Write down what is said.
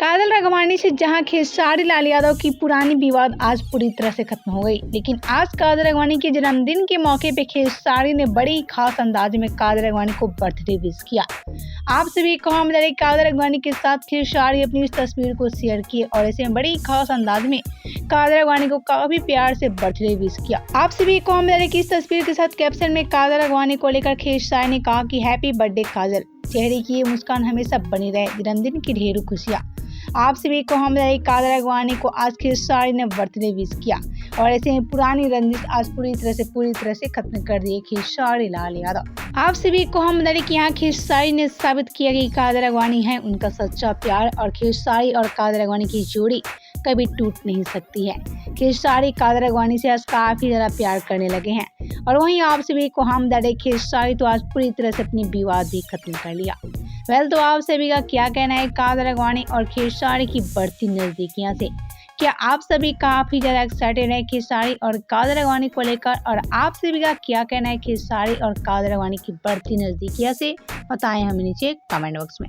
काजल राघवानी से जहां खेसारी लाल यादव की पुरानी विवाद आज पूरी तरह से खत्म हो गई, लेकिन आज काजल राघवानी के जन्मदिन के मौके पे खेसारी ने बड़ी खास अंदाज में काजल राघवानी को बर्थडे विश किया। आप सभी को हम काजल राघवानी के साथ खेसारी अपनी इस तस्वीर को शेयर किए और ऐसे में बड़ी खास अंदाज में काजल राघवानी को काफी प्यार से बर्थडे विश किया। आप सभी को हम इस तस्वीर के साथ कैप्शन में काजल राघवानी को लेकर खेसारी ने कहा कि हैप्पी बर्थडे काजल, चेहरे की ये मुस्कान हमेशा बनी रहे, जन्मदिन की ढेरों खुशियाँ। आप सभी को हम काजल राघवानी को आज खेसारी ने बर्थडे विश किया और ऐसे में पुरानी रंजिश आज पूरी तरह से खत्म कर दी खेसारी लाल यादव। आप सभी को हम कि यहाँ खेसारी ने साबित किया कि काजल राघवानी है उनका सच्चा प्यार और खेसारी और काजल राघवानी की जोड़ी कभी टूट नहीं सकती है। खेसारी काजल राघवानी से आज काफी ज्यादा प्यार करने लगे हैं और वहीं आप सभी को हम खेसारी तो आज पूरी तरह से अपनी विवाद भी खत्म कर लिया। तो आप सभी का क्या कहना है काजल राघवानी और खेसारी की बढ़ती नजदीकियां से? क्या आप सभी काफी ज्यादा एक्साइटेड है खेसारी और काजल राघवानी को लेकर? और आप सभी का क्या कहना है खेसारी और काजल राघवानी की बढ़ती नजदीकियां से? बताएं हमें नीचे कमेंट बॉक्स में।